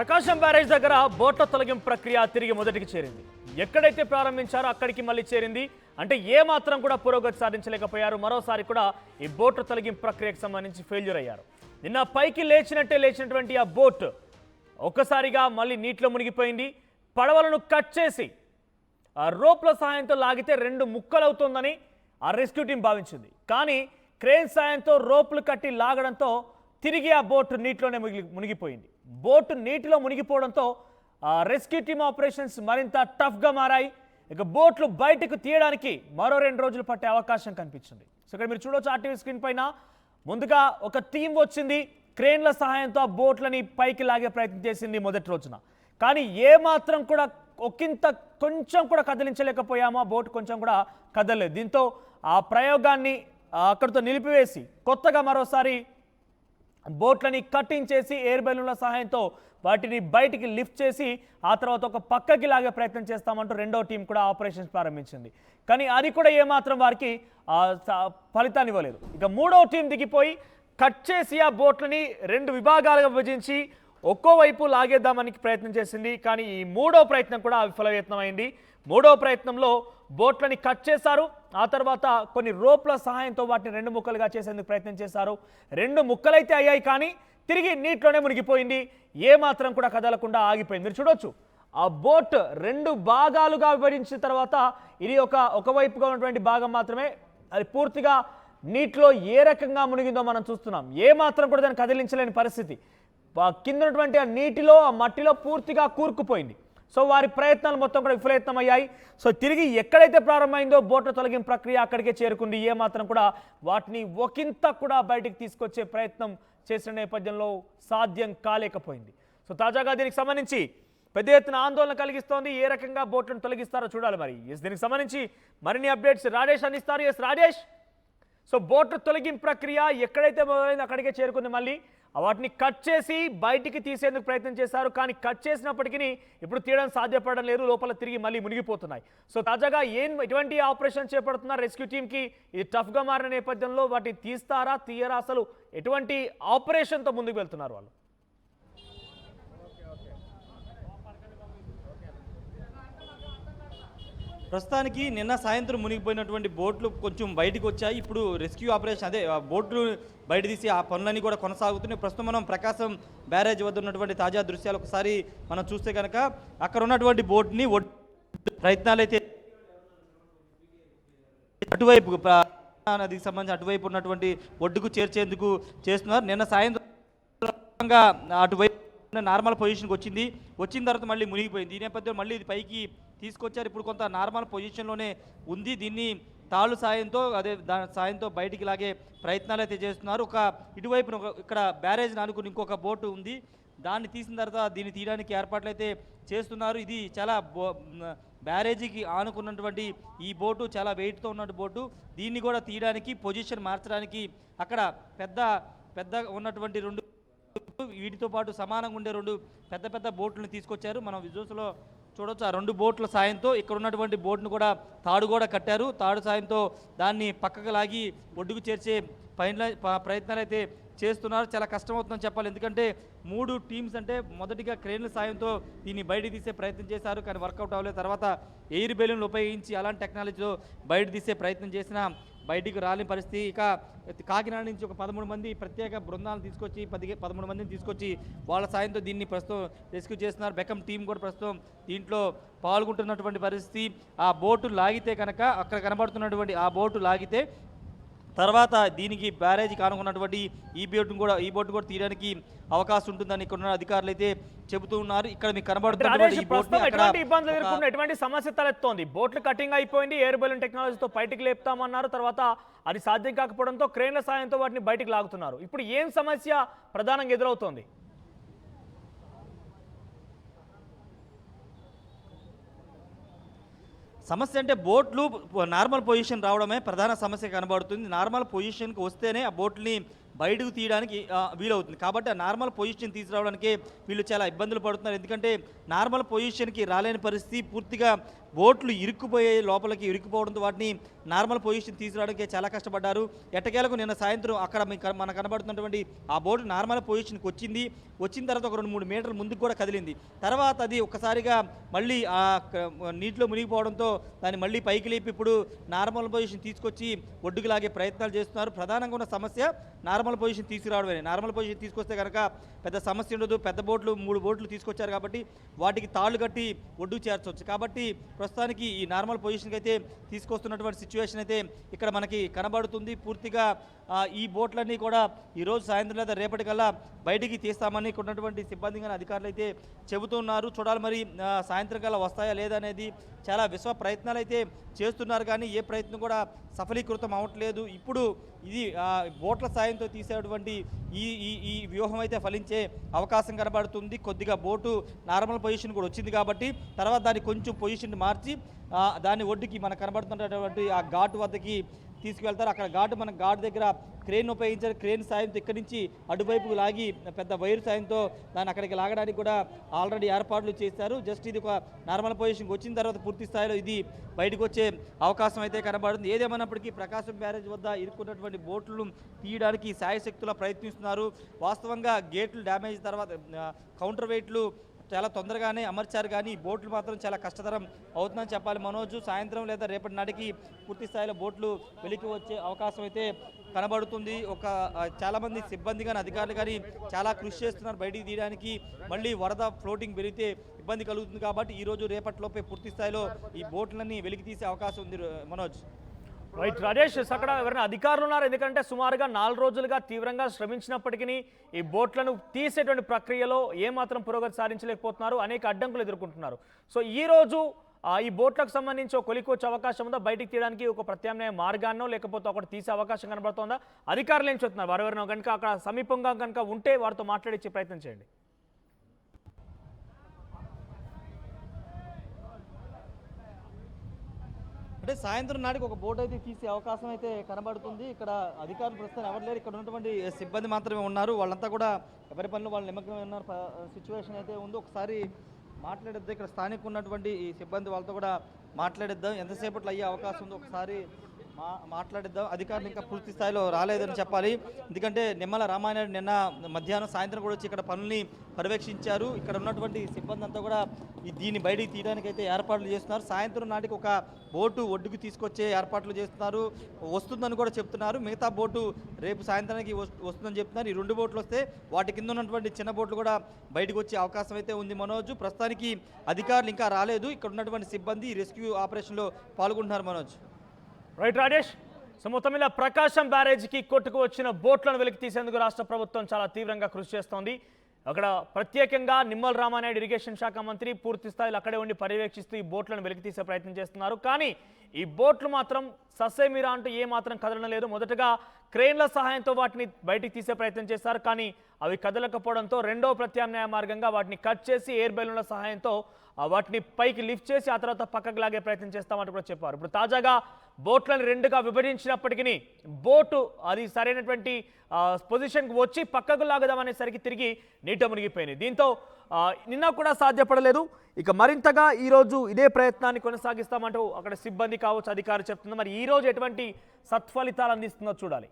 ప్రకాశం barrage దగ్గర బోట్ల తొలగింపు ప్రక్రియ తిరిగి మొదటికి చేరింది. ఎక్కడైతే ప్రారంభించారో అక్కడికి మళ్ళీ చేరింది. అంటే ఏ మాత్రం కూడా పురోగతి సాధించలేకపోయారు. మరోసారి కూడా ఈ బోట్ల తొలగింపు ప్రక్రియకు సంబంధించి ఫెయిల్యూర్ అయ్యారు. నిన్న పైకి లేచినటువంటి ఆ బోట్ ఒక్కసారిగా మళ్ళీ నీటిలో మునిగిపోయింది. పడవలను కట్ చేసి ఆ రోప్ల సహాయంతో లాగితే 2 ముక్కలవుతుందని ఆ రెస్క్యూ టీం భావించింది. కానీ క్రేన్ సాయంతో రోప్లు కట్టి లాగడంతో తిరిగి ఆ బోట్ నీటిలోనే మునిగిపోయింది. బోట్ నీటిలో మునిగిపోవడంతో రెస్క్యూ టీమ్ ఆపరేషన్స్ మరింత టఫ్గా మారాయి. ఇక బోట్లు బయటకు తీయడానికి మరో 2 రోజులు పట్టే అవకాశం కనిపించింది. సో ఇక్కడ మీరు చూడవచ్చు ఆర్టీవీ స్క్రీన్ పైన ముందుగా ఒక టీం వచ్చింది. క్రేన్ల సహాయంతో ఆ బోట్లని పైకి లాగే ప్రయత్నం చేసింది మొదటి రోజున. కానీ ఏ మాత్రం కూడా కొంచెం కూడా కదిలించలేకపోయామో. ఆ బోట్ కొంచెం కూడా కదలలేదు. దీంతో ఆ ప్రయోగాన్ని అక్కడితో నిలిపివేసి కొత్తగా మరోసారి బోట్లని కట్టింగ్ చేసి ఎయిర్ బెలూన్ల సహాయంతో వాటిని బయటికి లిఫ్ట్ చేసి ఆ తర్వాత ఒక పక్కకి లాగే ప్రయత్నం చేస్తామంటూ రెండో టీం కూడా ఆపరేషన్స్ ప్రారంభించింది. కానీ అది కూడా ఏమాత్రం వారికి ఫలితాన్ని ఇవ్వలేదు. ఇక మూడో టీం దిగిపోయి కట్ చేసి ఆ బోట్లని 2 విభాగాలుగా విభజించి ఒక్కో వైపు లాగేద్దామని ప్రయత్నం చేసింది. కానీ ఈ మూడో ప్రయత్నం కూడా విఫలయత్నమైంది. మూడో ప్రయత్నంలో బోట్లని కట్ చేశారు. ఆ తర్వాత కొన్ని రోప్ల సహాయంతో వాటిని 2 ముక్కలుగా చేసేందుకు ప్రయత్నం చేశారు. 2 ముక్కలైతే అయ్యాయి, కానీ తిరిగి నీటిలోనే మునిగిపోయింది. ఏ మాత్రం కూడా కదలకుండా ఆగిపోయింది. మీరు చూడొచ్చు ఆ బోట్ 2 భాగాలుగా విభజించిన తర్వాత ఇది ఒకవైపుగా ఉన్నటువంటి భాగం మాత్రమే అది పూర్తిగా నీటిలో ఏ రకంగా మునిగిందో మనం చూస్తున్నాం. ఏ మాత్రం కూడా దాన్ని కదిలించలేని పరిస్థితి. కింద ఉన్నటువంటి ఆ నీటిలో ఆ మట్టిలో పూర్తిగా కూరుకుపోయింది. సో వారి ప్రయత్నాలు మొత్తం కూడా విఫలయత్నమయ్యాయి. సో తిరిగి ఎక్కడైతే ప్రారంభమైందో బోట్ల తొలగింపు ప్రక్రియ అక్కడికే చేరుకుంది. ఏ మాత్రం కూడా వాటిని ఒకంత కూడా బయటికి తీసుకొచ్చే ప్రయత్నం చేసిన నేపథ్యంలో సాధ్యం కాలేకపోయింది. సో తాజాగా దీనికి సంబంధించి పెద్ద ఎత్తున ఆందోళన కలిగిస్తోంది. ఏ రకంగా బోట్లను తొలగిస్తారో చూడాలి. మరి దీనికి సంబంధించి మరిన్ని అప్డేట్స్ రాజేష్ అందిస్తారు. రాజేష్, సో బోట్ల తొలగింపు ప్రక్రియ ఎక్కడైతే మొదలైందో అక్కడికే చేరుకుంది. మళ్ళీ వాటిని కట్ చేసి బయటికి తీసేందుకు ప్రయత్నం చేశారు. కానీ కట్ చేసినప్పటికీ ఇప్పుడు తీయడం సాధ్యపడడం లేదు. లోపల తిరిగి మళ్ళీ మునిగిపోతున్నాయి. సో తాజాగా ఎటువంటి ఆపరేషన్ చేపడుతున్నారు రెస్క్యూ టీంకి? ఇది టఫ్గా మారిన నేపథ్యంలో వాటిని తీస్తారా తీయరా? అసలు ఎటువంటి ఆపరేషన్తో ముందుకు వెళ్తున్నారు వాళ్ళు? ప్రస్తుతానికి నిన్న సాయంత్రం మునిగిపోయినటువంటి బోట్లు కొంచెం బయటకు వచ్చాయి. ఇప్పుడు రెస్క్యూ ఆపరేషన్ బోట్లు బయట తీసి ఆ పనులన్నీ కూడా కొనసాగుతున్నాయి. ప్రస్తుతం మనం ప్రకాశం బ్యారేజ్ వద్ద ఉన్నటువంటి తాజా దృశ్యాలు ఒకసారి మనం చూస్తే కనుక అక్కడ ఉన్నటువంటి బోట్ని ప్రయత్నాలు అయితే అటువైపు నదికి సంబంధించి అటువైపు ఉన్నటువంటి ఒడ్డుకు చేర్చేందుకు చేస్తున్నారు. నిన్న సాయంత్రం అటువైపు నార్మల్ పొజిషన్కి వచ్చిన తర్వాత మళ్ళీ మునిగిపోయింది. ఈ నేపథ్యంలో మళ్ళీ ఇది పైకి తీసుకొచ్చారు. ఇప్పుడు కొంత నార్మల్ పొజిషన్లోనే ఉంది. దీన్ని తాళ్ళు సాయంతో దాని సాయంతో బయటికి లాగే ప్రయత్నాలు అయితే చేస్తున్నారు. ఇటువైపున ఇక్కడ బ్యారేజ్ ఆనుకుని ఇంకొక బోటు ఉంది. దాన్ని తీసిన తర్వాత దీన్ని తీయడానికి ఏర్పాట్లు అయితే చేస్తున్నారు. ఇది చాలా బ్యారేజీకి ఆనుకున్నటువంటి ఈ బోటు చాలా వెయిట్తో ఉన్నటువంటి బోటు. దీన్ని కూడా తీయడానికి పొజిషన్ మార్చడానికి అక్కడ పెద్ద ఉన్నటువంటి 2 వీటితో పాటు సమానంగా ఉండే 2 పెద్ద బోట్లను తీసుకొచ్చారు. మనం విజువల్స్లో చూడవచ్చు. ఆ 2 బోట్ల సాయంతో ఇక్కడ ఉన్నటువంటి బోట్ను కూడా తాడు కూడా కట్టారు. తాడు సాయంతో దాన్ని పక్కకు లాగి ఒడ్డుకు చేర్చే ప్రయత్నాలు అయితే చేస్తున్నారు. చాలా కష్టమవుతుందని చెప్పాలి. ఎందుకంటే 3 టీమ్స్ అంటే మొదటిగా క్రేన్ల సాయంతో దీన్ని బయట తీసే ప్రయత్నం చేశారు. కానీ వర్కౌట్ అవ్వలేదు. తర్వాత ఎయిర్ బెలూన్లు ఉపయోగించి అలాంటి టెక్నాలజీలో బయట తీసే ప్రయత్నం చేసినా బయటికి రాని పరిస్థితి. ఇక కాకినాడ నుంచి ఒక 13 మంది ప్రత్యేక బృందాలను తీసుకొచ్చి 13 మందిని తీసుకొచ్చి వాళ్ళ సాయంతో దీన్ని ప్రస్తుతం రెస్క్యూ చేస్తున్నారు. బెకం టీం కూడా ప్రస్తుతం దీంట్లో పాల్గొంటున్నటువంటి పరిస్థితి. ఆ బోటు లాగితే కనుక అక్కడ కనబడుతున్నటువంటి ఆ బోటు లాగితే తర్వాత దీనికి బ్యారేజీ కానుకున్నటువంటి ఈ బోటు కూడా తీయడానికి అవకాశం ఉంటుందని ఇక్కడ ఉన్న అధికారులు అయితే చెబుతూ ఉన్నారు. ఇక్కడ మీకు కనబడుతున్న ఎటువంటి సమస్య తలెత్తోంది? బోట్లు కటింగ్ అయిపోయింది. ఎయిర్ బెలూన్ టెక్నాలజీతో బయటికి లేపుతామన్నారు. తర్వాత అది సాధ్యం కాకపోవడంతో క్రేన్ల సాయంతో వాటిని బయటికి లాగుతున్నారు. ఇప్పుడు ఏం సమస్య ప్రధానంగా ఎదురవుతోంది? సమస్య అంటే బోట్లు నార్మల్ పొజిషన్ రావడమే ప్రధాన సమస్య కనబడుతుంది. నార్మల్ పొజిషన్కి వస్తేనే ఆ బోట్ని బయటకు తీయడానికి వీలవుతుంది. కాబట్టి ఆ నార్మల్ పొజిషన్ తీసుకురావడానికే వీళ్ళు చాలా ఇబ్బందులు పడుతున్నారు. ఎందుకంటే నార్మల్ పొజిషన్కి రాలేని పరిస్థితి, పూర్తిగా బోట్లు ఇరుక్కుపోయే లోపలికి ఇరుక్కుపోవడంతో వాటిని నార్మల్ పొజిషన్ తీసుకురావడానికి చాలా కష్టపడ్డారు. ఎట్టకేలకు నిన్న సాయంత్రం అక్కడ మనకు కనబడుతున్నటువంటి ఆ బోటు నార్మల్ పొజిషన్కి వచ్చిన తర్వాత ఒక 2-3 మీటర్ల ముందుకు కూడా కదిలింది. తర్వాత అది ఒక్కసారిగా మళ్ళీ నీటిలో మునిగిపోవడంతో దాన్ని మళ్ళీ పైకి లేపి ఇప్పుడు నార్మల్ పొజిషన్ తీసుకొచ్చి ఒడ్డుకు లాగే ప్రయత్నాలు చేస్తున్నారు. ప్రధానంగా ఉన్న సమస్య నార్మల్ పొజిషన్ తీసుకురావడమే. నార్మల్ పొజిషన్ తీసుకొస్తే కనుక పెద్ద సమస్య ఉండదు. పెద్ద బోట్లు 3 బోట్లు తీసుకొచ్చారు కాబట్టి వాటికి తాళ్ళు కట్టి ఒడ్డుకు చేర్చవచ్చు. కాబట్టి ప్రస్తుతానికి ఈ నార్మల్ పొజిషన్కి అయితే తీసుకొస్తున్నటువంటి సిచ్యువేషన్ అయితే ఇక్కడ మనకి కనబడుతుంది. పూర్తిగా ఈ బోట్లన్నీ కూడా ఈరోజు సాయంత్రం లేదా రేపటికల్లా బయటికి తీస్తామని ఉన్నటువంటి సిబ్బంది కానీ అధికారులు అయితే చెబుతున్నారు. చూడాలి మరి సాయంత్రం కల్లా వస్తాయా లేదా అనేది. చాలా విశ్వ ప్రయత్నాలు అయితే చేస్తున్నారు కానీ ఏ ప్రయత్నం కూడా సఫలీకృతం అవ్వట్లేదు. ఇప్పుడు ఇది బోట్ల సాయంతో తీసేటువంటి ఈ వ్యూహం అయితే ఫలించే అవకాశం కనబడుతుంది. కొద్దిగా బోటు నార్మల్ పొజిషన్ కూడా వచ్చింది కాబట్టి తర్వాత దాన్ని కొంచెం పొజిషన్ మార్చి దాన్ని ఒడ్డుకి మనకు కనబడుతున్నటువంటి ఆ ఘాటు వద్దకి తీసుకువెళ్తారు. అక్కడ ఘాటు దగ్గర క్రేన్ ఉపయోగించారు. క్రేన్ సాయంతో ఇక్కడి నుంచి అటువైపుకు లాగి పెద్ద వైరు సాయంతో దాన్ని అక్కడికి లాగడానికి కూడా ఆల్రెడీ ఏర్పాట్లు చేశారు. జస్ట్ ఇది ఒక నార్మల్ పొజిషన్కి వచ్చిన తర్వాత పూర్తి స్థాయిలో ఇది బయటకు వచ్చే అవకాశం అయితే కనబడుతుంది. ఏదేమైనప్పటికీ ప్రకాశం బ్యారేజ్ వద్ద ఇరుక్కున్నటువంటి బోట్లను తీయడానికి శాయశక్తులా ప్రయత్నిస్తున్నారు. వాస్తవంగా గేట్లు డ్యామేజ్ తర్వాత కౌంటర్ వెయిట్లు చాలా తొందరగానే అమర్చారు కానీ బోట్లు మాత్రం చాలా కష్టతరం అవుతుందని చెప్పాలి మనోజు. సాయంత్రం లేదా రేపటి నాటికి పూర్తి స్థాయిలో బోట్లు వెలికి వచ్చే అవకాశం అయితే కనబడుతుంది. చాలామంది సిబ్బంది కానీ అధికారులు కానీ చాలా కృషి చేస్తున్నారు బయటికి తీయడానికి. మళ్ళీ వరద ఫ్లోటింగ్ పెరిగితే ఇబ్బంది కలుగుతుంది కాబట్టి ఈరోజు రేపటిలోపే పూర్తి స్థాయిలో ఈ బోట్లన్నీ వెలికి తీసే అవకాశం ఉంది మనోజ్. రైట్ రాజేష్, అక్కడ ఎవరైనా అధికారులు ఉన్నారు? ఎందుకంటే సుమారుగా 4 రోజులుగా తీవ్రంగా శ్రమించినప్పటికీ ఈ బోట్లను తీసేటువంటి ప్రక్రియలో ఏమాత్రం పురోగతి సాధించలేకపోతున్నారు, అనేక అడ్డంకులు ఎదుర్కొంటున్నారు. సో ఈ రోజు ఈ బోట్లకు సంబంధించి ఒక కొలికొచ్చే అవకాశం ఉందా? బయటికి తీయడానికి ఒక ప్రత్యామ్నాయ మార్గాన్నో లేకపోతే ఒకటి తీసే అవకాశం కనబడుతుందా? అధికారులు ఏం చెప్తున్నారు? వారెవరైనా కనుక అక్కడ సమీపంగా కనుక ఉంటే వారితో మాట్లాడించే ప్రయత్నం చేయండి. అంటే సాయంత్రం నాటికి ఒక బోట్ అయితే తీసే అవకాశం అయితే కనబడుతుంది. ఇక్కడ అధికారులు ప్రస్తుతం ఎవరు లేరు. ఇక్కడ ఉన్నటువంటి సిబ్బంది మాత్రమే ఉన్నారు. వాళ్ళంతా కూడా ఎవరి పనులు వాళ్ళు నిమగ్నమై ఉన్న సిచ్యువేషన్ అయితే ఉంది. ఒకసారి మాట్లాడిద్దాం. ఇక్కడ స్థానిక ఉన్నటువంటి ఈ సిబ్బంది వాళ్ళతో కూడా మాట్లాడిద్దాం. ఎంతసేపట్లో అయ్యే అవకాశం ఉందో ఒకసారి మాట్లాడిద్దాం. అధికారులు ఇంకా పూర్తి స్థాయిలో రాలేదని చెప్పాలి. ఎందుకంటే నిమ్మల రామానాయుడు నిన్న మధ్యాహ్నం సాయంత్రం కూడా వచ్చి ఇక్కడ పనుల్ని పర్యవేక్షించారు. ఇక్కడ ఉన్నటువంటి సిబ్బంది అంతా కూడా దీన్ని బయటికి తీయడానికి అయితే ఏర్పాట్లు చేస్తున్నారు. సాయంత్రం నాటికి ఒక బోటు ఒడ్డుకు తీసుకొచ్చే ఏర్పాట్లు చేస్తున్నారు. వస్తుందని కూడా చెప్తున్నారు. మిగతా బోటు రేపు సాయంత్రానికి వస్తుందని చెప్తున్నారు. ఈ 2 బోట్లు వస్తే వాటి కింద ఉన్నటువంటి చిన్న బోట్లు కూడా బయటకు వచ్చే అవకాశం అయితే ఉంది మనోజ్. ప్రస్తుతానికి అధికారులు ఇంకా రాలేదు. ఇక్కడ ఉన్నటువంటి సిబ్బంది రెస్క్యూ ఆపరేషన్లో పాల్గొంటున్నారు మనోజ్. రైట్ రాజేష్, సో మొత్తం మీద ప్రకాశం బ్యారేజ్కి కొట్టుకు వచ్చిన బోట్లను వెలికి తీసేందుకు రాష్ట్ర ప్రభుత్వం చాలా తీవ్రంగా కృషి చేస్తోంది. అక్కడ ప్రత్యేకంగా నిమ్మల రామానాయుడు ఇరిగేషన్ శాఖ మంత్రి పూర్తి స్థాయిలో అక్కడే ఉండి పర్యవేక్షిస్తూ ఈ బోట్లను వెలికి తీసే ప్రయత్నం చేస్తున్నారు. కానీ ఈ బోట్లు మాత్రం ససేమిరా అంటూ ఏమాత్రం కదలడం లేదు. మొదటగా క్రేన్ల సహాయంతో వాటిని బయటికి తీసే ప్రయత్నం చేశారు. కానీ అవి కదలకపోవడంతో రెండో ప్రత్యామ్నాయ మార్గంగా వాటిని కట్ చేసి ఎయిర్ బెలూన్ల సహాయంతో వాటిని పైకి లిఫ్ట్ చేసి ఆ తర్వాత పక్కకు లాగే ప్రయత్నం చేస్తామంటూ కూడా చెప్పారు. ఇప్పుడు తాజాగా బోట్లను 2గా విభజించినప్పటికీ బోటు అది సరైనటువంటి పొజిషన్కి వచ్చి పక్కకు లాగదామనేసరికి తిరిగి నీట మునిగిపోయింది. దీంతో నిన్న కూడా సాధ్యపడలేదు. ఇక మరింతగా ఈరోజు ఇదే ప్రయత్నాన్ని కొనసాగిస్తామంటూ అక్కడ సిబ్బంది కావచ్చు అధికారులు చెప్తున్నారు. మరి ఈరోజు ఎటువంటి సత్ఫలితాలు అందిస్తుందో చూడాలి.